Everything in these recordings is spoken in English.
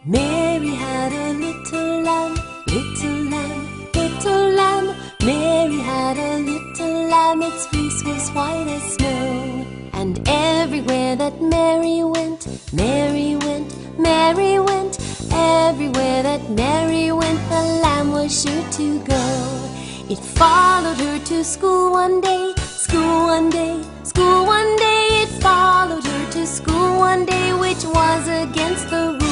Mary had a little lamb, little lamb, little lamb. Mary had a little lamb, its fleece was white as snow. And everywhere that Mary went, Mary went, Mary went. Everywhere that Mary went, the lamb was sure to go. It followed her to school one day, school one day, school one day. It followed her to school one day, which was against the rules.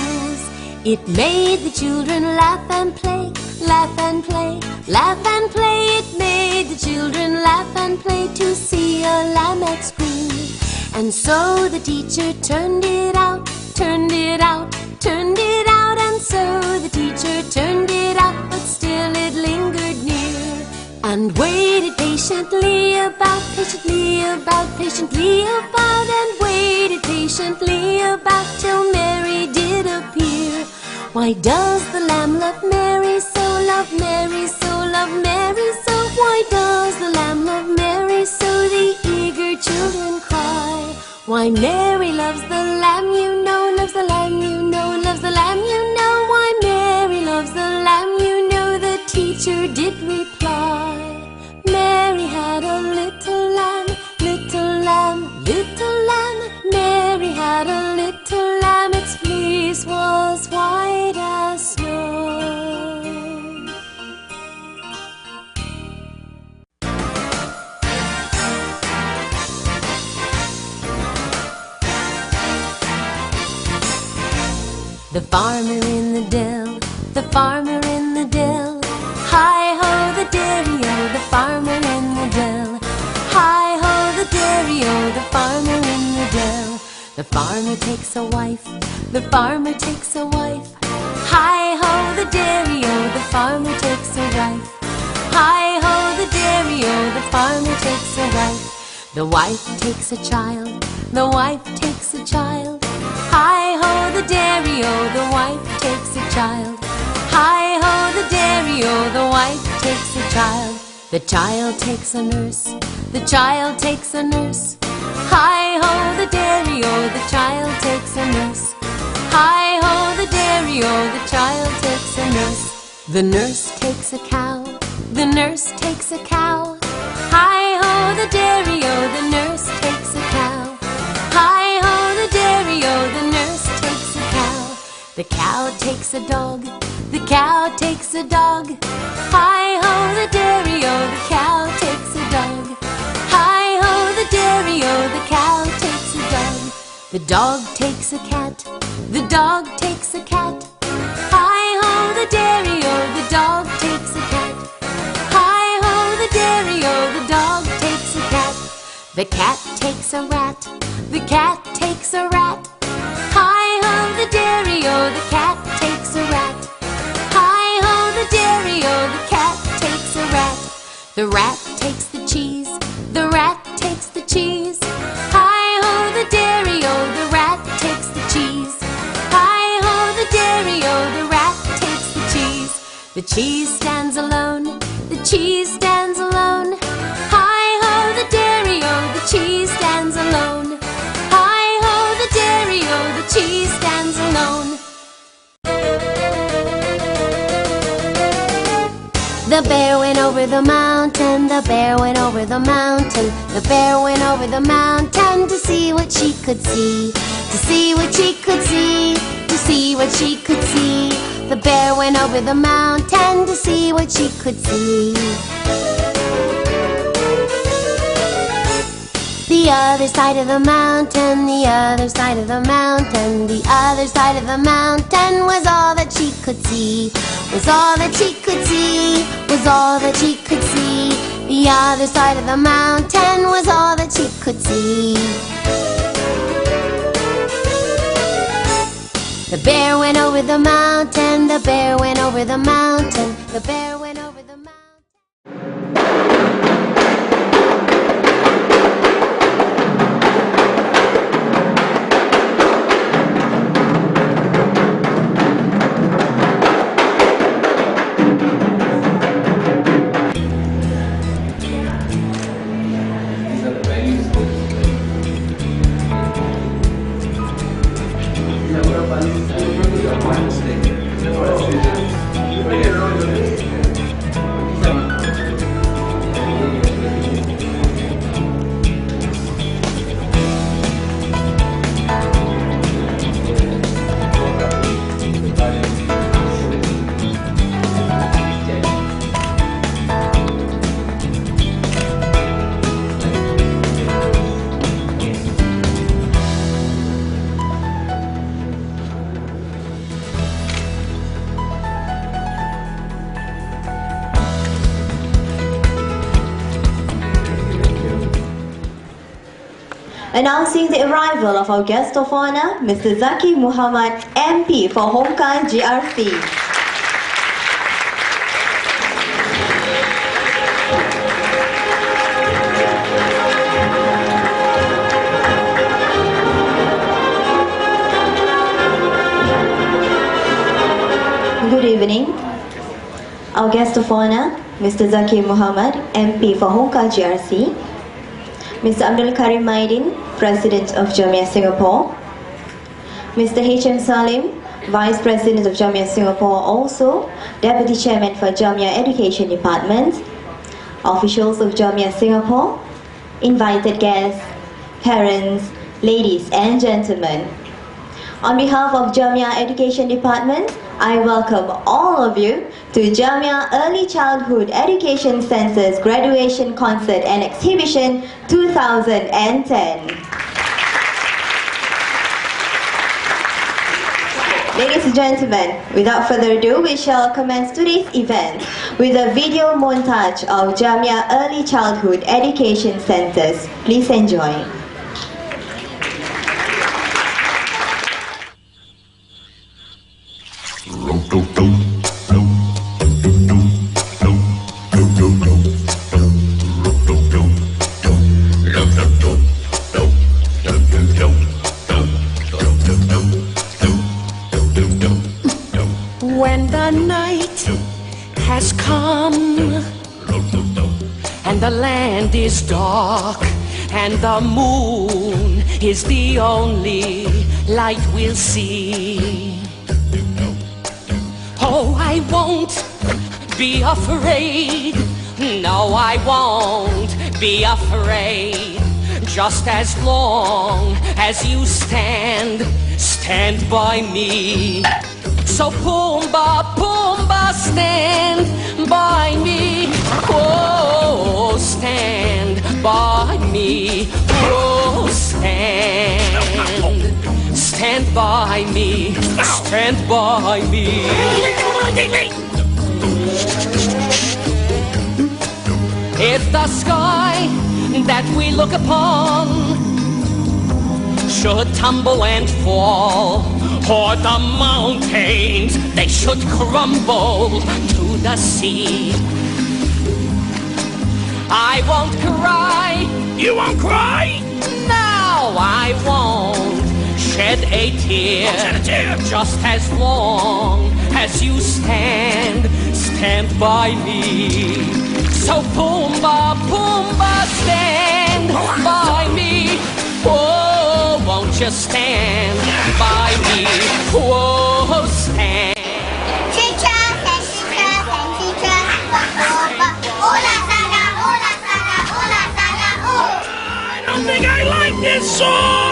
It made the children laugh and play, laugh and play, laugh and play. It made the children laugh and play to see a lamb at school. And so the teacher turned it out, turned it out, turned it out. And so the teacher turned it out, but still it lingered near. And waited patiently about, patiently about, patiently about. And waited patiently about till Mary did appear. Why does the lamb love Mary so, love Mary so, love Mary so? Why does the lamb love Mary so, the eager children cry? Why Mary loves the lamb, you know, loves the lamb, you know, loves the lamb, you know. Why Mary loves the lamb, you know, the teacher did reply. Mary had a little lamb, little lamb, little lamb. Mary had a little lamb, its fleece was white as snow. The farmer in the dell, the farmer in the dell. Hi-ho, the dairy-o, the farmer in the dell. Hi-ho, the dairy-o, the farmer in the dell. The farmer takes a wife, the farmer takes a wife. Hi-ho, the dairy-o, the farmer takes a wife. Hi-ho, the dairy-o, the farmer takes a wife. The wife takes a child, the wife takes a child. Hi-ho, the dairy-o, the wife takes a child. Hi-ho, the dairy-o, the wife takes a child. The child takes a nurse, the child takes a nurse. Hi-ho, the dairy-o, the child takes a nurse. Hi-ho, the dairy-o, the child takes a nurse. The nurse takes a cow, the nurse takes a cow. Hi-ho, the dairy-o, the nurse takes a cow. Hi-ho, the dairy-o, the nurse takes a cow. The cow takes a dog, the cow takes a dog. Hi-ho, the dairy-o, the cow takes a dog. Hi-ho, the dairy-o, the cow takes a dog. The dog takes a cat, the dog takes a cat. Hi-ho, the dairy-o, the dog takes a cat. Hi-ho, the dairy-o, the dog takes a cat. The cat takes a rat, the cat takes a rat. Hi-ho, the dairy-o, the cat takes a rat. Hi-ho, the dairy-o, the cat takes a rat. The rat takes the cheese, the rat takes the cheese. Hi-ho, the dairy-o, the rat takes the cheese. Hi-ho, the dairy-o, the rat takes the cheese. The cheese stands alone, the cheese stands alone. Hi-ho, the dairy-o, the cheese stands alone. Hi-ho, the dairy-o, the cheese stands alone. The bear went over the mountain, the bear went over the mountain. The bear went over the mountain to see what she could see. To see what she could see, to see what she could see. The bear went over the mountain to see what she could see. The other side of the mountain, the other side of the mountain. The other side of the mountain was all that she could see. Was all that she could see, was all that she could see. The other side of the mountain was all that she could see. The bear went over the mountain, the bear went over the mountain. The bear went over the mountain. Wednesday. Announcing the arrival of our guest of honor, Mr. Zaki Muhammad, MP for Homkan GRC. Good evening. Our guest of honor, Mr. Zaki Muhammad, MP for Homkan GRC. Mr. Abdul Karim Maidin, President of Jamiyah Singapore. Mr. H.M. Salim, Vice President of Jamiyah Singapore, also Deputy Chairman for Jamiyah Education Department. Officials of Jamiyah Singapore, invited guests, parents, ladies and gentlemen. On behalf of Jamiyah Education Department, I welcome all of you to Jamiyah Early Childhood Education Center's Graduation Concert and Exhibition 2010. Ladies and gentlemen, without further ado, we shall commence today's event with a video montage of Jamiyah Early Childhood Education Centers. Please enjoy. When the night has come and the land is dark and the moon is the only light we'll see, oh, I won't be afraid. No, I won't be afraid. Just as long as you stand by me. So Pumbaa, Pumbaa, stand by me. Oh, stand by me. Oh, stand by me. Stand by me. If the sky that we look upon should tumble and fall, or the mountains, they should crumble to the sea, I won't cry. You won't cry? No, I won't shed a tear. Just as long as you stand by me. So Pumbaa, Pumbaa, stand by me. Oh, won't you stand by me? Oh, stand. Teacher, teacher, teacher, hola saga, hola saga, hola saga, oh. I don't think I like this song.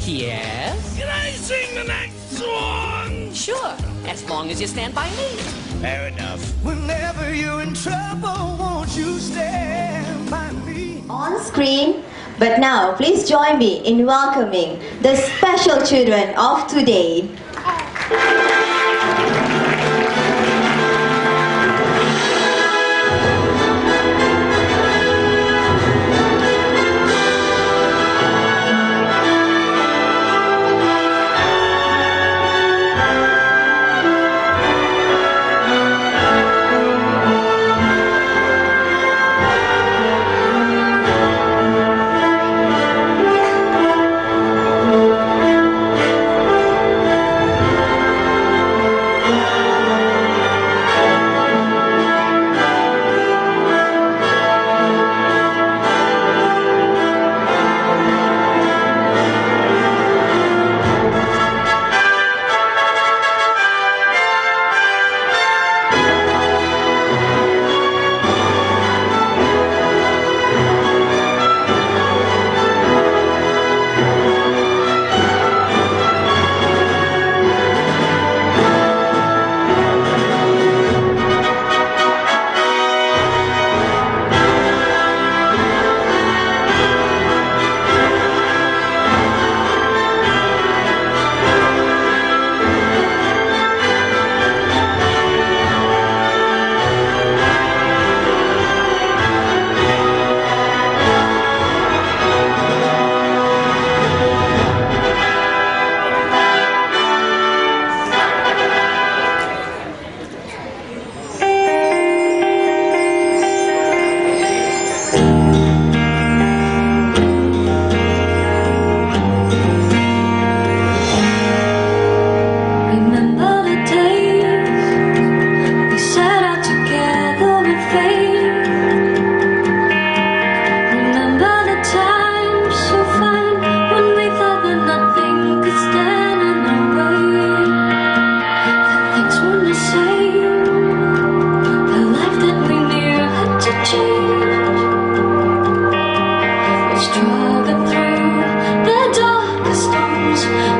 Yes? Can I sing the next song? Sure, as long as you stand by me. Fair enough. Whenever you're in trouble, won't you stand by me? On screen, but now please join me in welcoming the special children of today.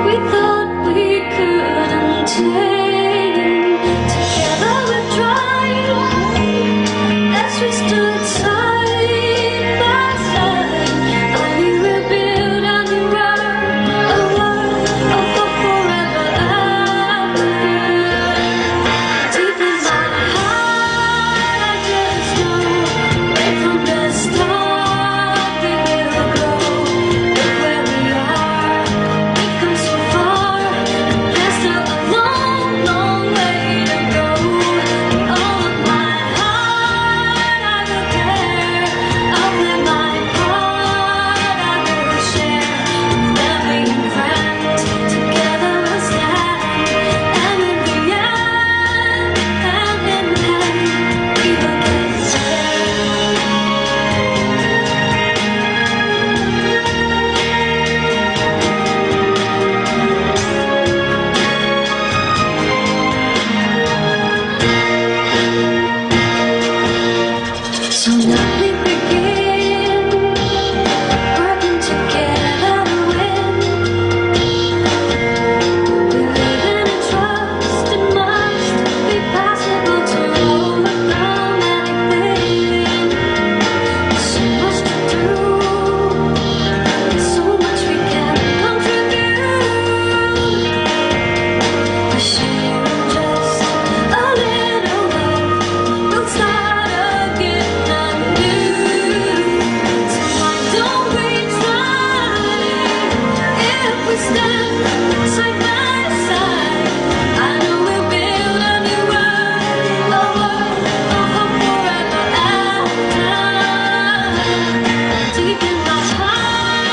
we thought we couldn't take. Together we're trying as we stood side by side. Only we'll build a new world, a world of hope forever after. Deep in my heart, I just know right from the start we will grow. Look where we are, we've come so far. There's still a long, long way to go. With all of my heart, I will care. I'll play my part, I will share. Family and friends, together we'll stand. And in the end, hand in hand, we will get there. So now we begin, working together to win. We live in a trust it must be possible to overcome anything. So much to do, so much we can contribute. We share just a little love, we'll start again anew. So why don't we try? If we stand side by side, I know we'll build a new world, a world of hope forever after. Deep in my heart,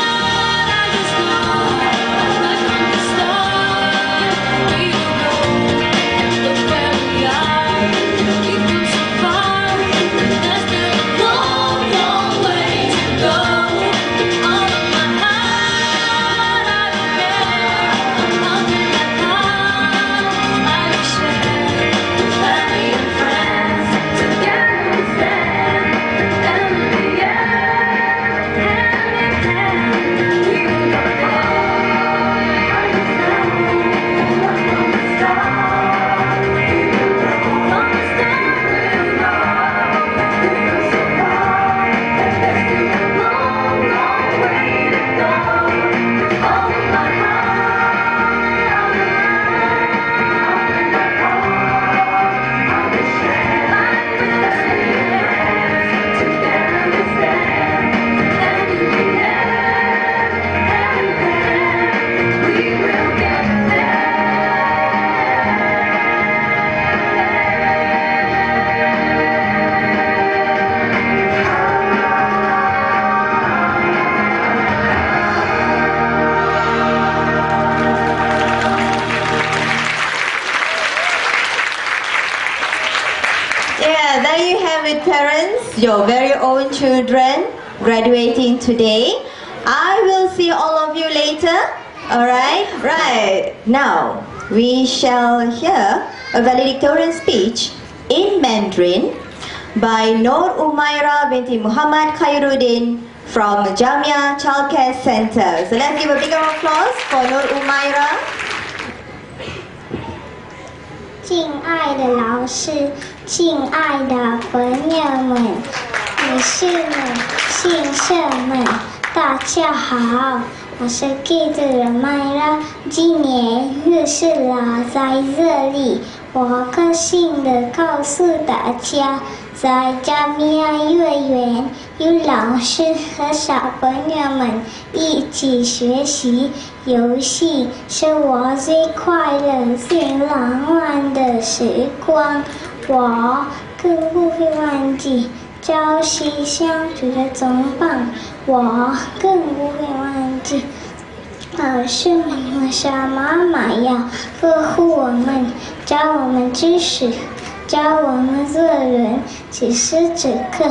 I just know right from the start we will go. Look where we are, we've come so far. There's still a long, long way to go. All of my heart, I will care. I'll do my part, I will share. Family and friends, together we stand. And in the end, hand in hand, we will go far. I just know, right from the start, we will go. From the start we'll go. We've come so far, and there's still a long, long way to go. All of my heart, I will share. Family and friends, together we stand. And in the end, hand in hand, we will get there. Yeah, there you have it, parents. Your very own children graduating today. I will see all of you later. Alright? Right. Now, we shall hear a valedictorian speech in Mandarin by Nur Umaira binti Muhammad Khairuddin from Jamiyah Childcare Center. So let's give a big round of applause for Nur Umaira. 敬爱的老师，敬爱的朋友们、女士们、先生们，大家好，我是记者人麦拉，今年40了，在这里，我高兴地告诉大家，在加米亚幼儿园有老师和小朋友们一起学习。游戏是我最快乐、最浪漫的时光，我更不会忘记朝夕相处的同伴，我更不会忘记老师们、你们小妈妈要呵护我们，教我们知识，教我们做人。此时此刻，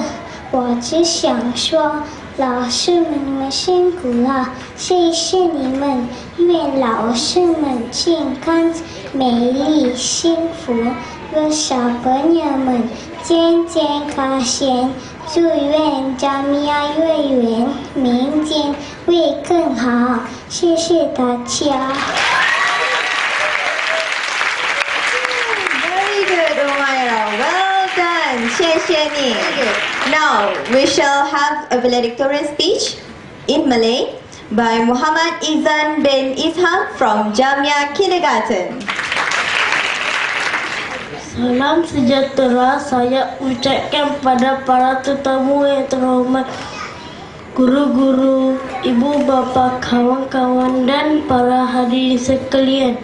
我只想说，老师们，你们辛苦了，谢谢你们。愿老师们健康、美丽、幸福，愿小朋友们健健康康、祝愿Jamiyah幼儿园明天会更好，谢谢大家。Very good, Umaira. Well done. 谢谢你. Now we shall have a valedictorian speech in Malay by Muhammad Izan bin Ishaq from Jamiyah Kindergarten. Salam sejahtera saya ucapkan pada para tetamu yang terhormat, guru-guru, ibu bapa, kawan-kawan dan para hadirin sekalian.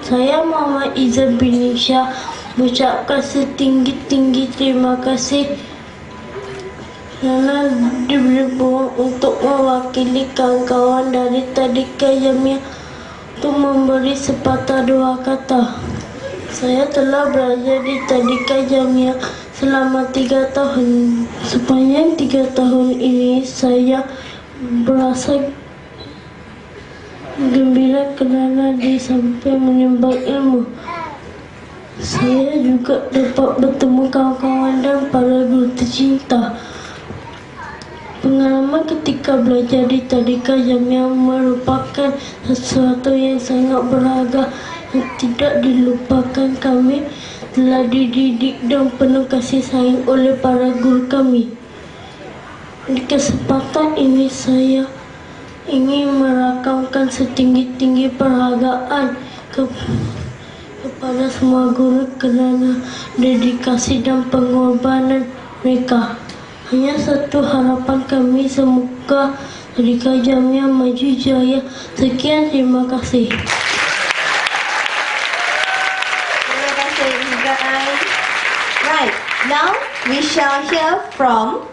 Saya Muhammad Izan bin Ishaq mengucapkan setinggi-tinggi terima kasih kerana diberi peluang untuk mewakili kawan-kawan dari Tadika Jamiyah untuk memberi sepatah dua kata. Saya telah belajar di Tadika Jamiyah selama 3 tahun. Sepanjang 3 tahun ini saya merasa gembira kerana disamping menimba ilmu. Saya juga dapat bertemu kawan-kawan dan para guru tercinta. Pengalaman ketika belajar di Tadika Jamiyah merupakan sesuatu yang sangat berharga yang tidak dilupakan. Kami telah dididik dan penuh kasih sayang oleh para guru kami. Di kesempatan ini saya ingin merakamkan setinggi-tinggi penghargaan kepada semua guru kerana dedikasi dan pengorbanan mereka. Hanya satu harapan kami, semoga Tadika Jamiyah maju jaya. Sekian, terima kasih. Terima kasih, Izan. Right, now we shall hear from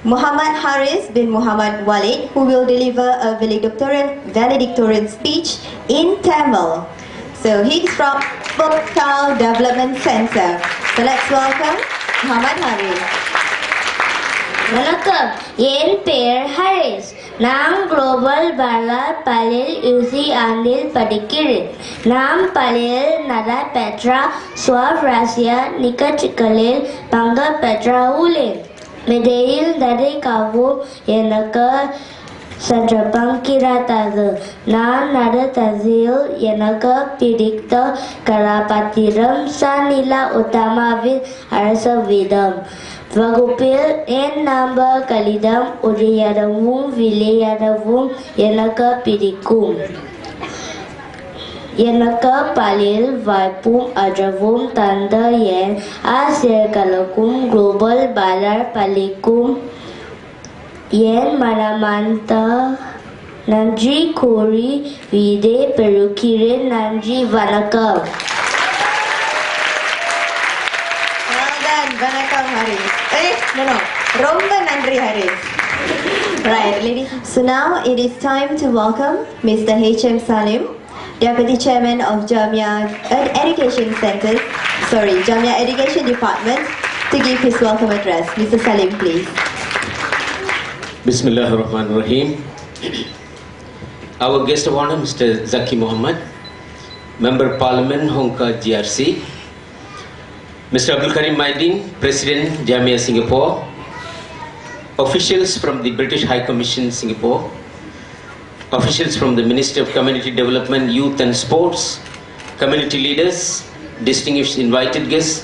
Muhammad Haris bin Muhammad Walid, who will deliver a valedictorian speech in Tamil. So he's from Bokal Development Center. So let's welcome Muhammad Haris. வணக்கம், என் பெயர் ஹரிஸ். நான் global பாலர் பள்ளியில் UC ஆண்டில் படிக்கிறேன். நான் பள்ளியில் நடைபெற்ற சுவாரஸ்ய நிகழ்ச்சிகளில் பங்கு பெற்றுள்ளேன். மேடையில் நடிக்கவும் எனக்கு சந்தர்ப்பம் கிடைத்தது. நான் நடத்ததில் எனக்கு பிடித்த கதாபாத்திரம் சனிலா உத்தமாவின் அரசு வீதம். வகுப்பில் என் நண்பர்களிடம் உரையாடவும் விளையாடவும் எனக்கு பிடிக்கும். எனக்கு பள்ளியில் வாய்ப்பும் ஆதரவும் தந்த என் ஆசிரியர்களுக்கும் குளோபல் பாலர் பள்ளிக்கும் என் மனமார்ந்த நன்றி கூறி விடை பெறுகிறேன். நன்றி, வணக்கம். Vanakkam Haris. No. Romba nandri Haris. Right, ladies. So now it is time to welcome Mr. H.M. Salim, Deputy Chairman of Jamiyah Education Department, to give his welcome address. Mr. Salim, please. Bismillahirrahmanirrahim. Our guest of honor, Mr. Zaki Muhammad, Member of Parliament, Hongka GRC, Mr. Abdul Karim Maidin, President, Jamiyah Singapore, officials from the British High Commission Singapore, officials from the Ministry of Community Development, Youth and Sports, community leaders, distinguished invited guests,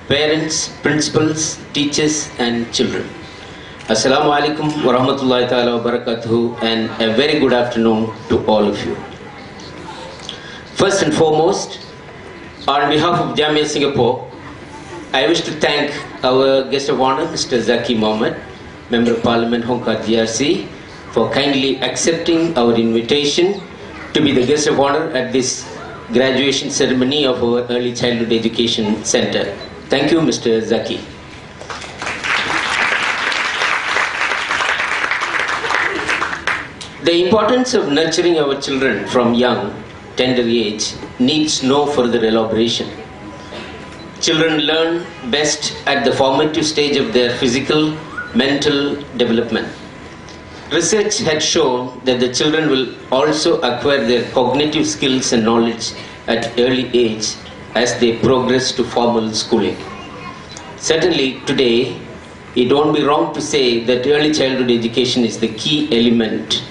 parents, principals, teachers and children. Assalamu alaikum wa rahmatullahi ta'ala wa barakatuhu, and a very good afternoon to all of you. First and foremost, on behalf of Jamiyah Singapore, I wish to thank our guest of honor, Mr. Zaki Muhammad, Member of Parliament, Hongka GRC, for kindly accepting our invitation to be the guest of honor at this graduation ceremony of our Early Childhood Education Center. Thank you, Mr. Zaki. The importance of nurturing our children from young, tender age needs no further elaboration. Children learn best at the formative stage of their physical, mental development. Research had shown that the children will also acquire their cognitive skills and knowledge at early age as they progress to formal schooling. Certainly today, it won't be wrong to say that early childhood education is the key element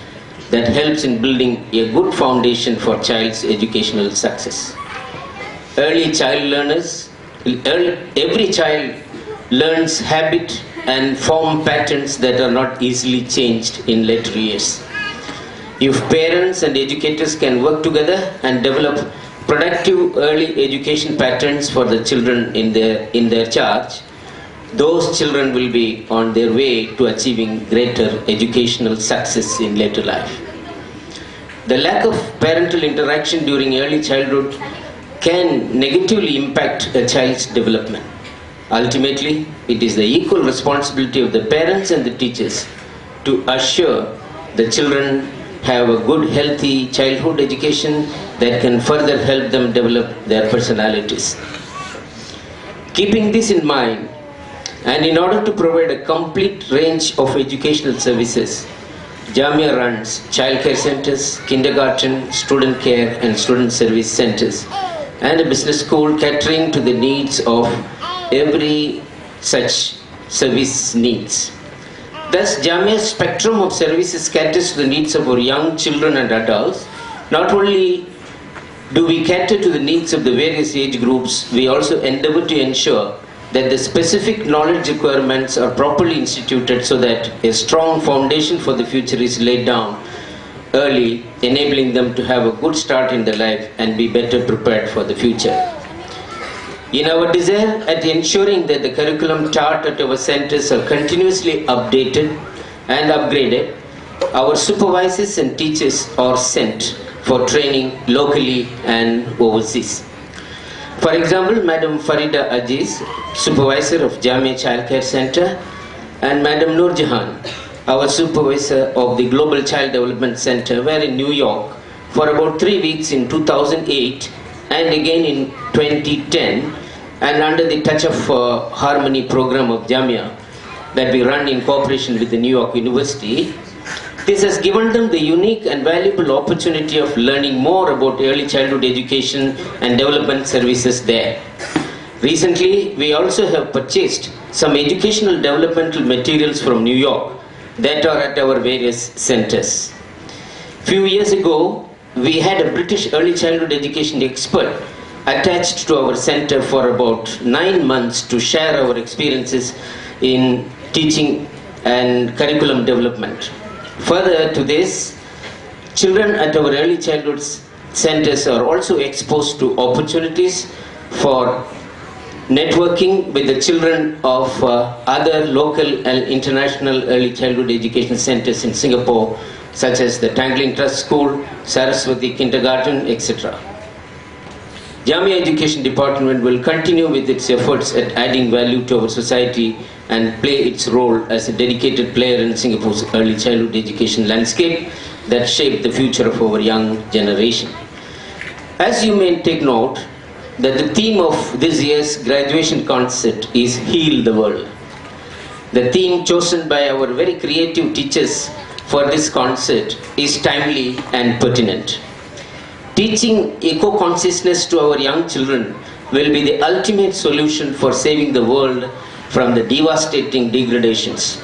that helps in building a good foundation for child's educational success. Every child learns habit and form patterns that are not easily changed in later years. If parents and educators can work together and develop productive early education patterns for the children in their charge, those children will be on their way to achieving greater educational success in later life. The lack of parental interaction during early childhood can negatively impact a child's development. Ultimately, it is the equal responsibility of the parents and the teachers to assure the children have a good, healthy childhood education that can further help them develop their personalities. Keeping this in mind, and in order to provide a complete range of educational services, Jamiyah runs childcare centers, kindergarten, student care and student service centers, and a business school catering to the needs of every such service needs. Thus, Jamiyah's spectrum of services caters to the needs of our young children and adults. Not only do we cater to the needs of the various age groups, we also endeavor to ensure that the specific knowledge requirements are properly instituted so that a strong foundation for the future is laid down early, enabling them to have a good start in their life and be better prepared for the future. In our desire at ensuring that the curriculum taught at our centers are continuously updated and upgraded, our supervisors and teachers are sent for training locally and overseas. For example, Madam Farida Aziz, supervisor of Jamiyah Childcare Center, and Madam Noor Jahan, our supervisor of the Global Child Development Center, were in New York for about 3 weeks in 2008 and again in 2010, and under the Touch of Harmony program of Jamiyah that we run in cooperation with the New York University. This has given them the unique and valuable opportunity of learning more about early childhood education and development services there. Recently, we also have purchased some educational developmental materials from New York that are at our various centers. Few years ago, we had a British early childhood education expert attached to our center for about 9 months to share our experiences in teaching and curriculum development. Further to this, children at our early childhood centers are also exposed to opportunities for networking with the children of other local and international early childhood education centers in Singapore, such as the Tangling Trust School, Saraswati Kindergarten, etc. Jamiyah Education Department will continue with its efforts at adding value to our society and play its role as a dedicated player in Singapore's early childhood education landscape that shape the future of our young generation. As you may take note, that the theme of this year's graduation concert is Heal the World. The theme chosen by our very creative teachers for this concert is timely and pertinent. Teaching eco-consciousness to our young children will be the ultimate solution for saving the world from the devastating degradations.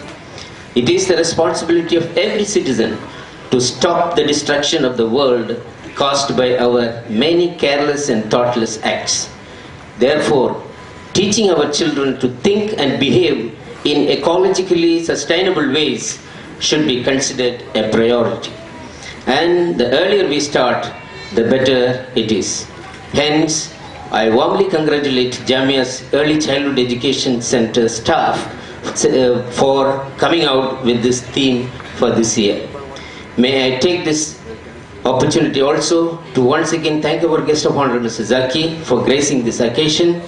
It is the responsibility of every citizen to stop the destruction of the world caused by our many careless and thoughtless acts. Therefore, teaching our children to think and behave in ecologically sustainable ways should be considered a priority. And the earlier we start, the better it is. Hence, I warmly congratulate Jamiyah's Early Childhood Education Center staff for coming out with this theme for this year. May I take this opportunity also to once again thank our guest of honor, Mr. Zaki, for gracing this occasion.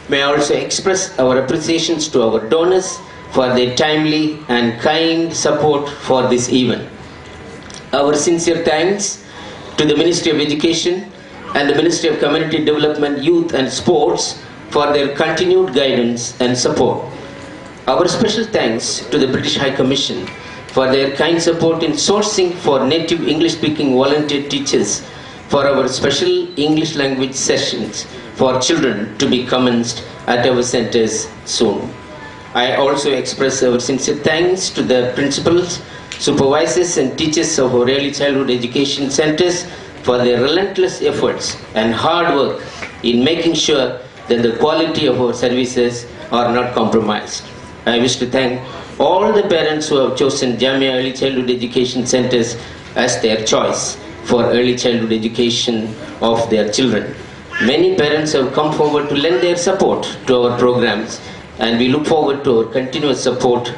May I also express our appreciations to our donors for their timely and kind support for this event. Our sincere thanks to the Ministry of Education and the Ministry of Community Development, Youth and Sports for their continued guidance and support. Our special thanks to the British High Commission for their kind support in sourcing for native English-speaking volunteer teachers for our special English language sessions for children to be commenced at our centers soon. I also express our sincere thanks to the principals, supervisors and teachers of our early childhood education centers for their relentless efforts and hard work in making sure that the quality of our services are not compromised. I wish to thank all the parents who have chosen Jamiyah Early Childhood Education Centers as their choice for early childhood education of their children. Many parents have come forward to lend their support to our programs, and we look forward to our continuous support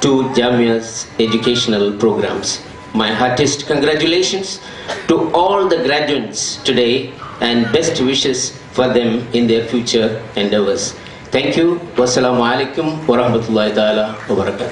to Jamiyah's educational programs. My heartiest congratulations to all the graduates today and best wishes for them in their future endeavors. Thank you. Wassalamu alaikum wa rahmatullahi ta'ala wa barakatuh.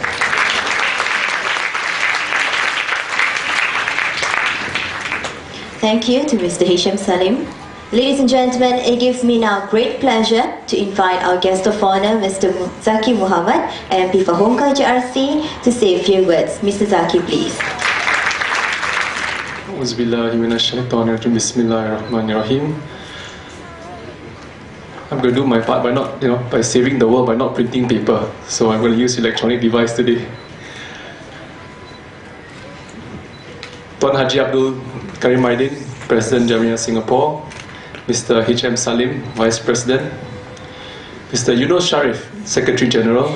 Thank you to Mr. Hisham Salim. Ladies and gentlemen, it gives me now great pleasure to invite our guest of honor, Mr. Zaki Muhammad, MP for Hongkong GRC, to say a few words. Mr. Zaki, please. Bismillahirrahmanirrahim. I'm going to do my part by not, by saving the world by not printing paper. So I'm going to use electronic device today. Tuan Haji Abdul Karim Maidin, President Jamiyah Singapore, Mr. Hisham Salim, Vice President, Mr. Yunus Sharif, Secretary General,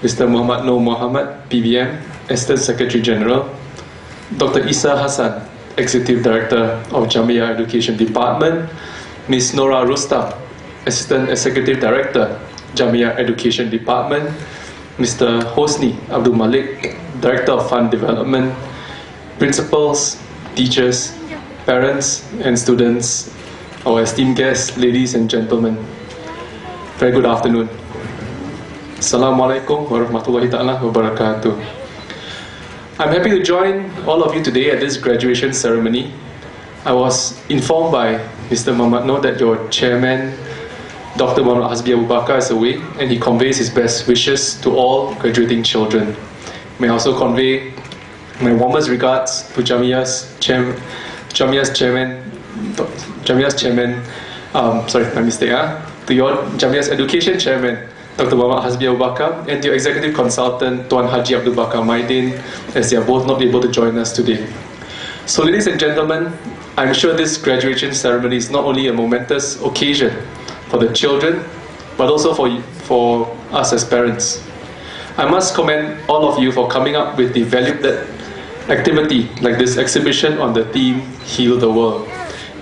Mr. Muhammad Noor Muhammad, PBM, Assistant Secretary General, Dr. Isa Hassan, Executive Director of Jamiyah Education Department, Ms. Nora Rustam, Assistant Executive Director, Jamiyah Education Department, Mr. Hosni Abdul Malik, Director of Fund Development, principals, teachers, parents and students, our esteemed guests, ladies and gentlemen. Very good afternoon. Assalamualaikum warahmatullahi ta'ala wabarakatuh. I'm happy to join all of you today at this graduation ceremony. I was informed by Mr. Muhammad Noor that your chairman, Dr. Muhammad Hasbi Abu Bakar, is away, and he conveys his best wishes to all graduating children. May I also convey my warmest regards to Jamiyah's chairman, to your Jamiyah's education chairman, Dr. Muhammad Hasbi Abu Bakar, and to your executive consultant, Tuan Haji Abdul Bakar Maidin, as they are both not able to join us today. So ladies and gentlemen, I'm sure this graduation ceremony is not only a momentous occasion for the children, but also for us as parents. I must commend all of you for coming up with the valued activity like this exhibition on the theme Heal the World,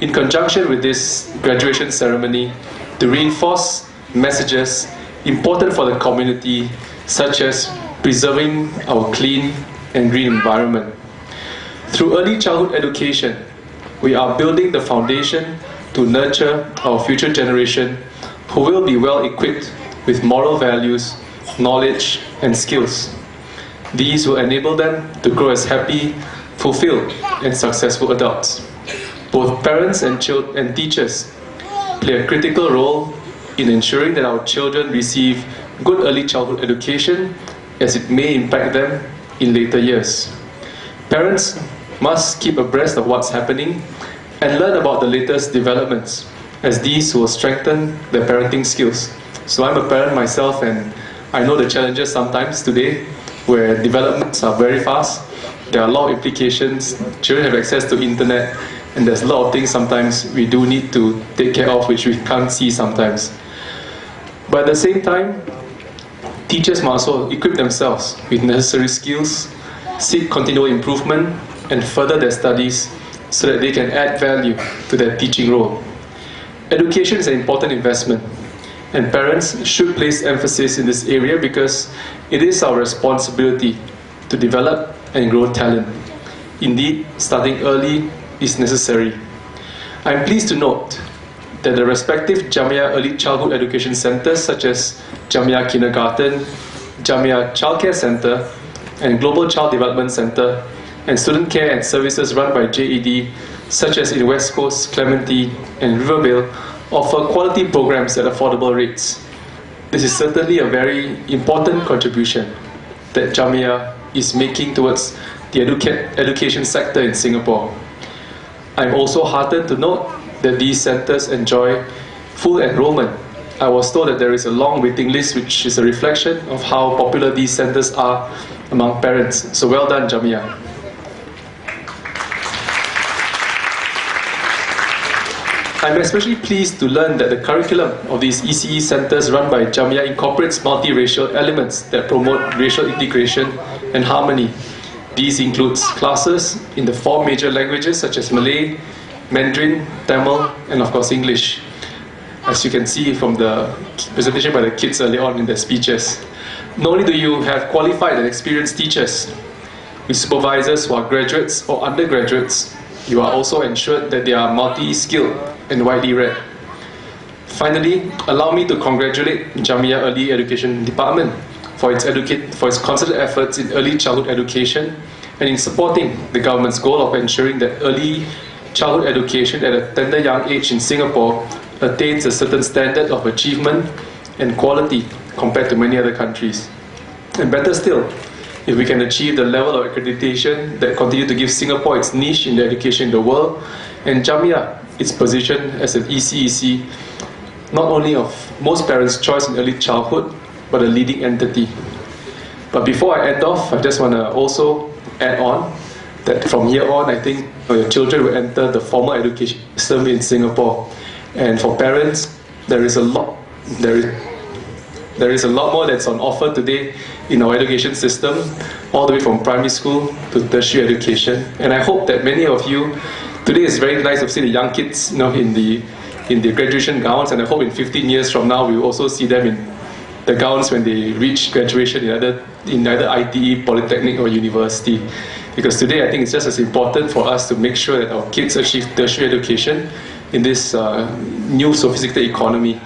in conjunction with this graduation ceremony to reinforce messages important for the community, such as preserving our clean and green environment. Through early childhood education, we are building the foundation to nurture our future generation who will be well equipped with moral values, knowledge and skills. These will enable them to grow as happy, fulfilled and successful adults. Both parents and teachers play a critical role in ensuring that our children receive good early childhood education, as it may impact them in later years. Parents must keep abreast of what's happening and learn about the latest developments, as these will strengthen their parenting skills. So I'm a parent myself, and I know the challenges sometimes today where developments are very fast. There are a lot of implications. Children have access to internet, and there's a lot of things sometimes we do need to take care of which we can't see sometimes. But at the same time, teachers must also equip themselves with necessary skills, seek continual improvement and further their studies so that they can add value to their teaching role. Education is an important investment, and parents should place emphasis in this area because it is our responsibility to develop and grow talent. Indeed, starting early is necessary. I'm pleased to note that the respective Jamiyah Early Childhood Education Centers such as Jamiyah Kindergarten, Jamiyah Childcare Center and Global Child Development Center, and student care and services run by JED such as in West Coast, Clementi and Rivervale offer quality programs at affordable rates. This is certainly a very important contribution that Jamiyah is making towards the education sector in Singapore. I'm also heartened to note that these centers enjoy full enrollment I was told that there is a long waiting list, which is a reflection of how popular these centers are among parents. So well done, Jamiyah. I'm especially pleased to learn that the curriculum of these ECE centers run by Jamiyah incorporates multiracial elements that promote racial integration and harmony. These includes classes in the 4 major languages such as Malay, Mandarin, Tamil, and of course English, as you can see from the presentation by the kids earlier on in their speeches. Not only do you have qualified and experienced teachers with supervisors who are graduates or undergraduates, you are also ensured that they are multi-skilled and widely read. Finally, allow me to congratulate Jamiyah Early Education Department for its concerted efforts in early childhood education and in supporting the government's goal of ensuring that early childhood education at a tender young age in Singapore attains a certain standard of achievement and quality compared to many other countries. And better still, if we can achieve the level of accreditation that continue to give Singapore its niche in the education in the world, and Jamiyah its position as an ECEC, not only of most parents' choice in early childhood, but a leading entity. But before I end off, I just want to also add on that from here on, I think your children will enter the formal education system in Singapore. And for parents, there is a lot more that's on offer today in our education system, all the way from primary school to tertiary education. And I hope that many of you, today is very nice to see the young kids, in the graduation gowns, and I hope in 15 years from now we will also see them in the gowns when they reach graduation in either ITE, Polytechnic or university. Because today I think it's just as important for us to make sure that our kids achieve tertiary education in this new sophisticated economy.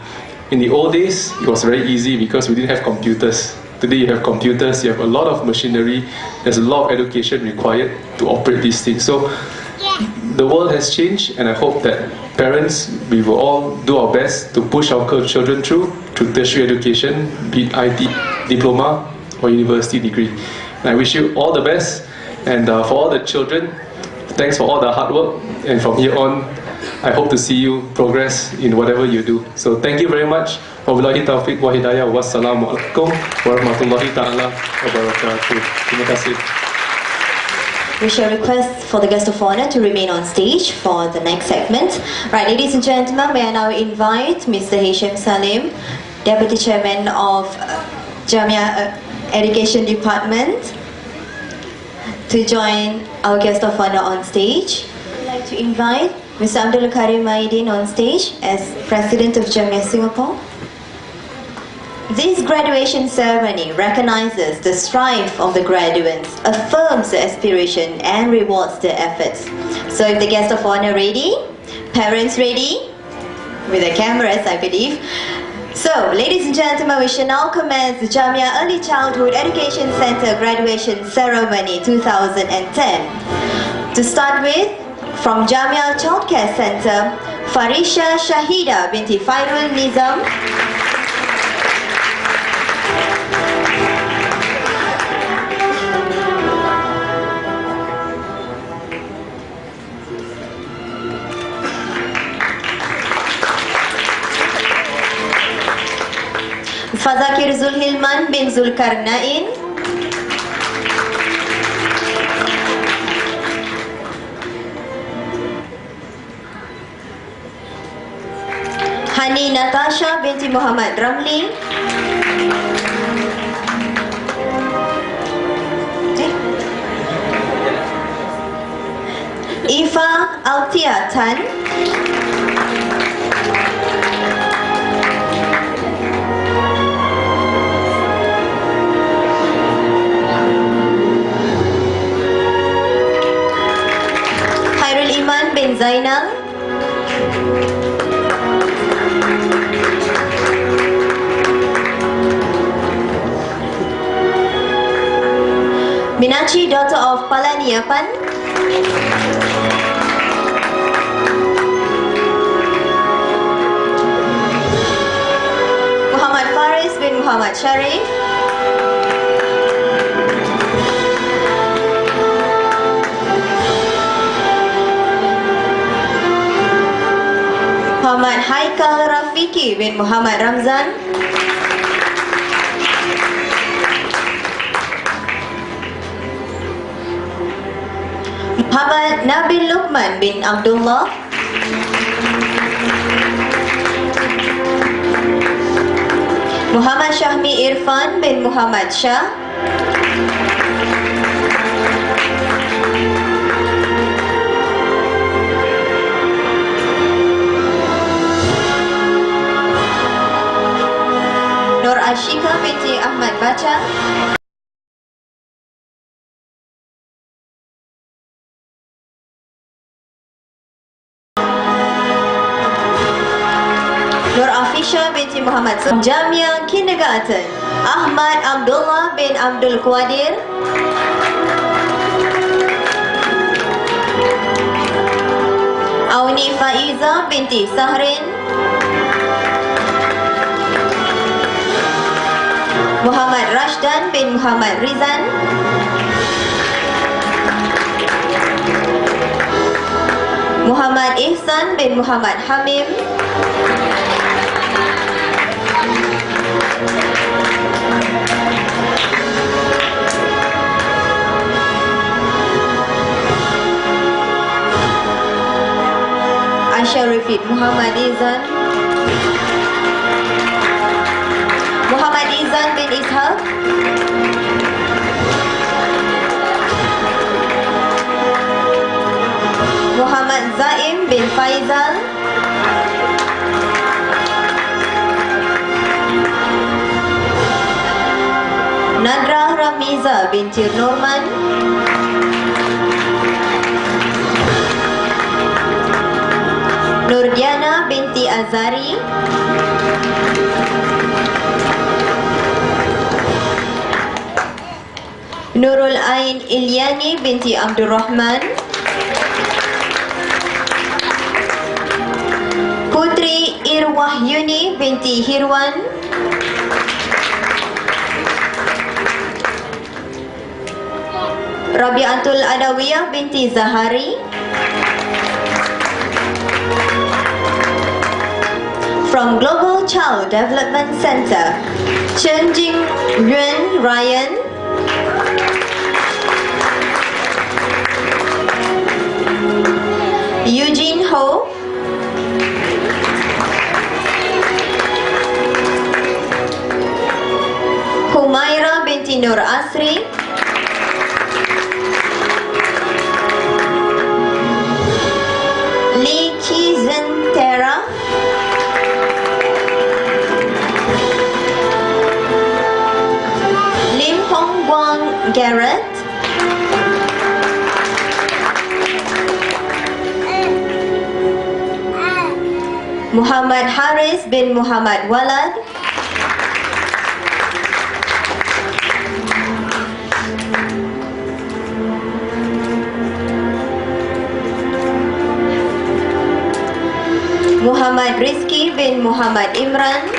In the old days, it was very easy because we didn't have computers. Today you have computers, you have a lot of machinery, there's a lot of education required to operate these things. So the world has changed, and I hope that parents, we will all do our best to push our children through tertiary education, be it IT, diploma or university degree. And I wish you all the best, and for all the children, thanks for all the hard work, and from here on, I hope to see you progress in whatever you do. So thank you very much. Wabillahi taufiq wa hidayah. Wassalamualaikum warahmatullahi ta'ala wabarakatuh. Terima kasih. We shall request for the guest of honor to remain on stage for the next segment. Right, ladies and gentlemen, may I now invite Mr. Hisham Salim, Deputy Chairman of Jamiyah Education Department, to join our guest of honor on stage. I'd like to invite Mr. Abdul Karim Maidin on stage as President of Jamiyah Singapore. This graduation ceremony recognizes the strive of the graduates, affirms their aspiration and rewards their efforts. So if the guest of honor ready, parents ready, with the cameras I believe. So ladies and gentlemen, we shall now commence the Jamiyah Early Childhood Education Center Graduation Ceremony 2010. To start with, from Jamiyah Childcare Center, Farisha Shahida binti Fairul Nizam. Fazakir Zulhilman bin Zulkarnain. Hani Natasha binti Muhammad Ramli. Ifa Altia Tan. Iman bin Zainal. Minachi, daughter of Palaniapan. Muhammad Faris bin Muhammad Sharif. Muhammad Haikal Rafiki bin Muhammad Ramzan. Muhammad Nabil Luqman bin Abdullah. Muhammad Syahmi Irfan bin Muhammad Shah. Nur Ashika binti Ahmad Bacha. Nur Afisha binti Muhammad Jamiyah Kindergarten. Ahmad Abdullah bin Abdul Qadir. Auni Faiza binti Sahrin. Muhammad Rashdan bin Muhammad Rizan. Muhammad Ihsan bin Muhammad Hamim. Aisyah Rafiq Muhammad Izan. Muhammad Izan bin Ishaq. Muhammad Zaim bin Faizal. Nadrah Ramiza binti Norman. Nurdiana binti Azari. Nurul Ain Ilyani binti Abdul Rahman. Putri Irwahyuni binti Hirwan. Rabiatul Adawiyah binti Zahari. From Global Child Development Center, Chen Jing Yuan Ryan. Eugene Ho. Humaira binti Nur Asri. Lee Kizan Tera. Lim Hong Guang Garrett. Muhammad Haris bin Muhammad Walad. Muhammad Rizki bin Muhammad Imran.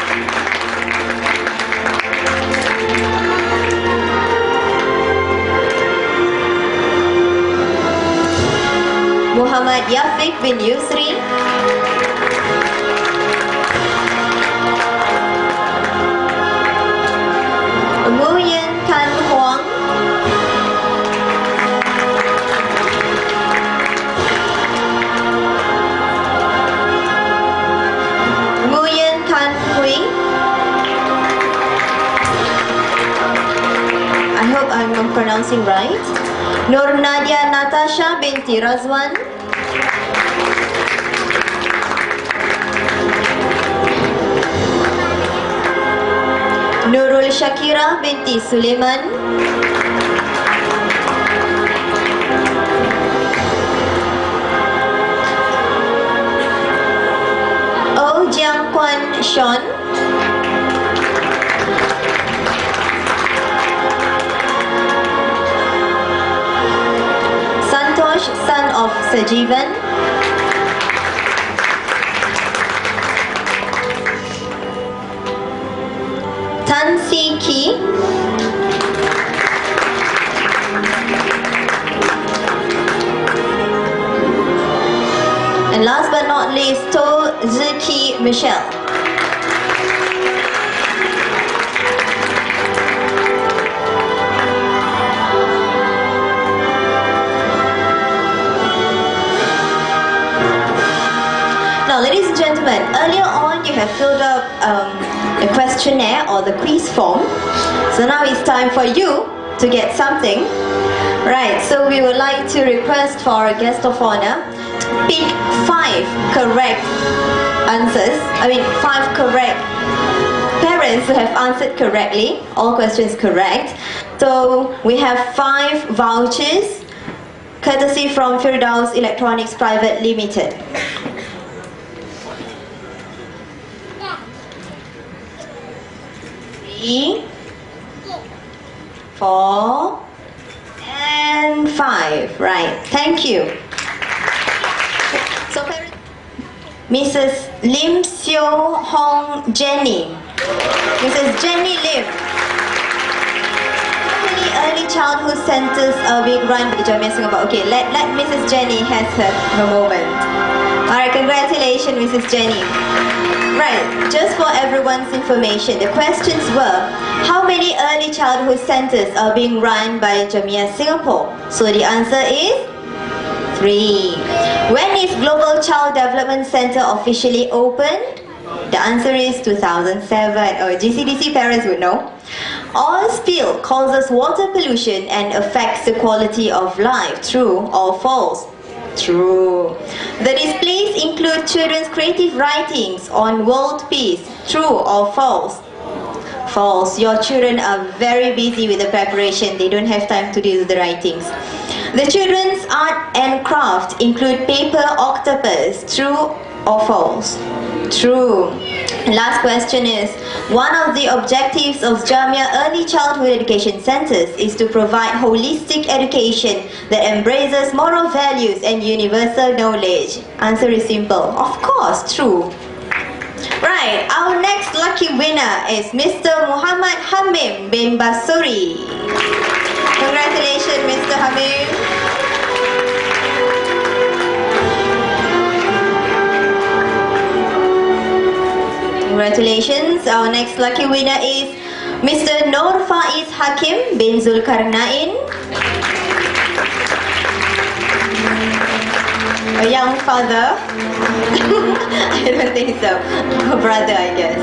Muhammad Yafiq bin Yusri. Nguyen Tan Huang. Nguyen Tan Hui. I hope I'm pronouncing right. Nur Nadia Natasha binti Razwan. Nurul Shakira binti Suleiman. Oh Jiang Kwan Sean. Santosh, son of Sajivan. Tan Si Ki. And last but not least, To Ziki Michelle. Now, ladies and gentlemen, earlier on you have filled up the questionnaire or the quiz form. So now it's time for you to get something. Right, so we would like to request for our guest of honor to pick 5 correct answers. 5 correct parents who have answered correctly, all questions correct. So we have 5 vouchers courtesy from Firdaus Electronics Private Limited. 3, 4, and 5. Right, thank you. So, Mrs. Lim Seo Hong Jenny. Mrs. Jenny Lim. How many early childhood centers are being run by Jamiyah Singapore? Okay, let Mrs. Jenny have her moment. Alright, congratulations, Mrs. Jenny. Right, just for everyone's information, the questions were, how many early childhood centers are being run by Jamiyah Singapore? So the answer is 3. When is Global Child Development Center officially opened? The answer is 2007. Oh, GCDC parents would know. Oil spill causes water pollution and affects the quality of life. True or false? True. The displays include children's creative writings on world peace. True or false? False. Your children are very busy with the preparation. They don't have time to do the writings. The children's art and craft include paper octopus. True or false? True. Last question is, one of the objectives of Jamiyah Early Childhood Education Centers is to provide holistic education that embraces moral values and universal knowledge. Answer is simple. Of course, true. Right, our next lucky winner is Mr. Muhammad Hamim bin Basuri. Congratulations, Mr. Hamim. Congratulations. Our next lucky winner is Mr. Nur Faiz Hakim bin Zulkarnain. A young father. I don't think so. A brother, I guess.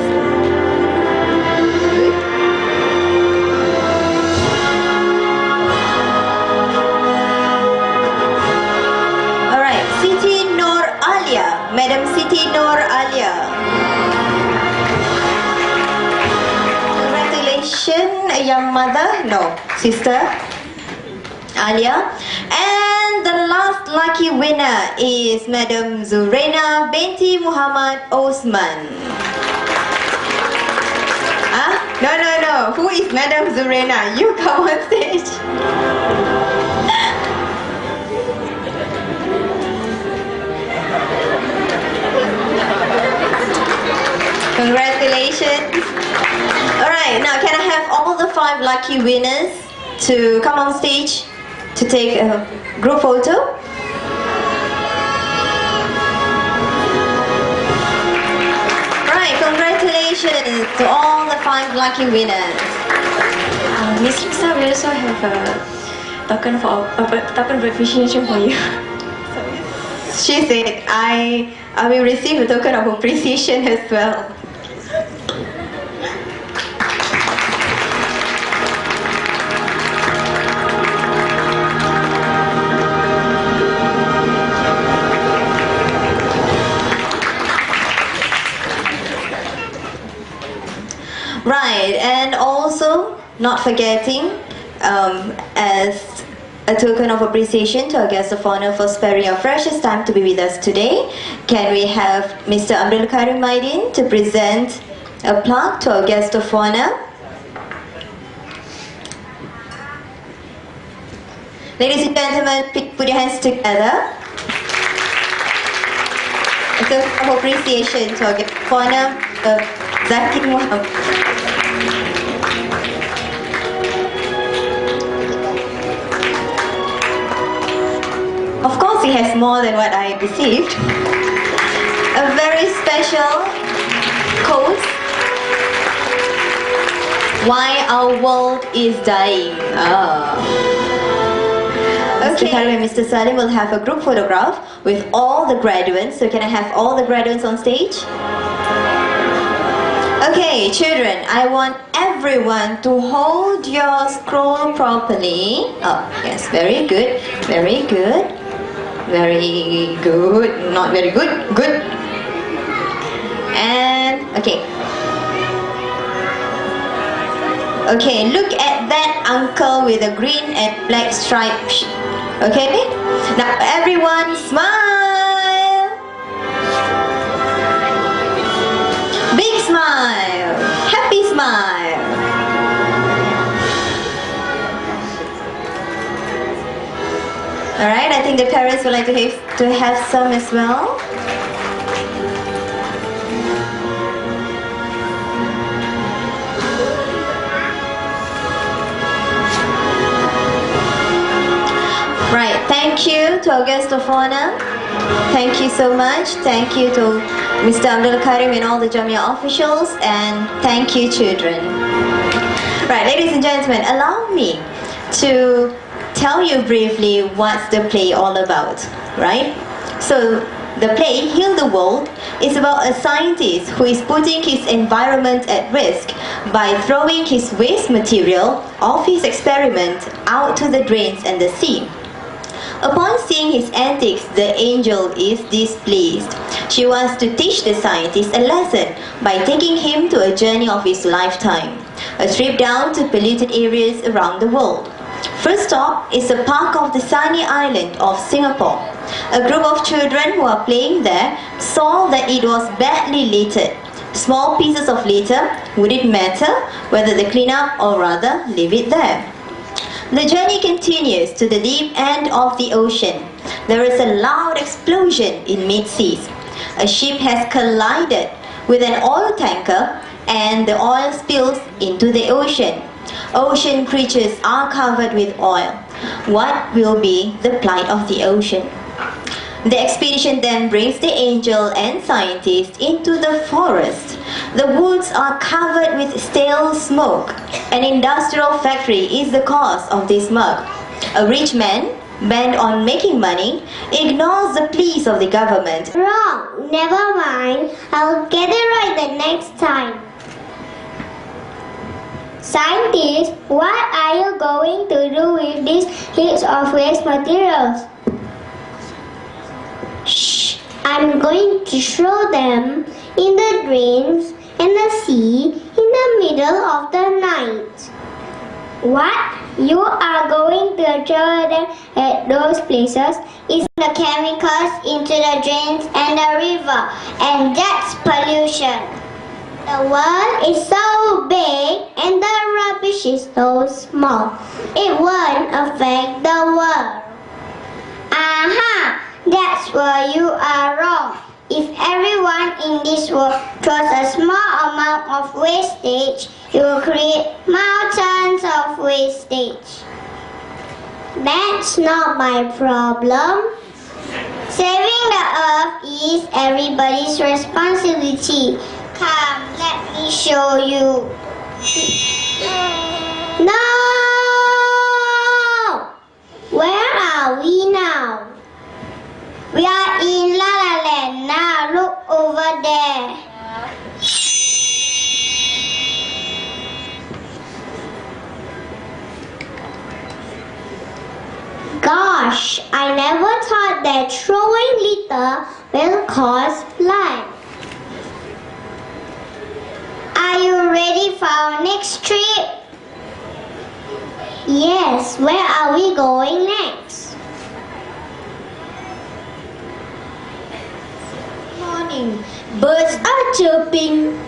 Alright, Siti Nur Alia. Madam Siti Nur Alia. A young mother, no, sister Alia. And the last lucky winner is Madam Zurena binti Muhammad Osman. No, who is Madam Zurena? You come on stage. Congratulations. Alright, now can I have all the 5 lucky winners to come on stage to take a group photo? Alright, congratulations to all the 5 lucky winners. Miss Lisa, we also have a token of appreciation for you. She said, I will receive a token of appreciation as well. Right, and also not forgetting, as a token of appreciation to our guest of honor for sparing your precious time to be with us today, can we have Mr. Abdul Karim Maidin to present a plaque to our guest of honor. Ladies and gentlemen, put your hands together. A token of appreciation to our guest of honor, Zaki Muhammad. Of course, he has more than what I received. A very special Quotes. Why our world is dying. Mr. Karim and Mr. Salim will have a group photograph with all the graduates. So can I have all the graduates on stage? Okay, children, I want everyone to hold your scroll properly. Oh, yes, very good, very good, very good, not very good, good. And, okay. Okay, look at that uncle with a green and black stripe. Okay, now everyone smile. Big smile, happy smile. Alright, I think the parents would like to have some as well. Right, thank you to our guest of honor. Thank you so much. Thank you to Mr. Abdul Karim and all the Jamiyah officials, and thank you, children. Right, ladies and gentlemen, allow me to tell you briefly what's the play all about, right? So, the play, Heal the World, is about a scientist who is putting his environment at risk by throwing his waste material of his experiment out to the drains and the sea. Upon seeing his antics, the angel is displeased. She wants to teach the scientist a lesson by taking him to a journey of his lifetime, a trip down to polluted areas around the world. First stop is a park of the sunny island of Singapore. A group of children who are playing there saw that it was badly littered. Small pieces of litter, would it matter whether they clean up or rather leave it there? The journey continues to the deep end of the ocean. There is a loud explosion in mid-seas. A ship has collided with an oil tanker and the oil spills into the ocean. Ocean creatures are covered with oil. What will be the plight of the ocean? The expedition then brings the angel and scientists into the forest. The woods are covered with stale smoke. An industrial factory is the cause of this smog. A rich man, bent on making money, ignores the pleas of the government. Wrong. Never mind. I'll get it right the next time. Scientists, what are you going to do with these heaps of waste materials? Shh! I'm going to throw them in the drains and the sea in the middle of the night. What? You are going to throw them at those places? It's the chemicals into the drains and the river, and that's pollution. The world is so big and the rubbish is so small. It won't affect the world. Aha! That's where you are wrong. If everyone in this world throws a small amount of wastage, you will create mountains of wastage. That's not my problem. Saving the earth is everybody's responsibility. Come, let me show you. No! Where are we now? We are in La La Land now. Look over there. Gosh, I never thought that throwing litter will cause flood. Are you ready for our next trip? Yes, where are we going next? Morning. Birds are chirping,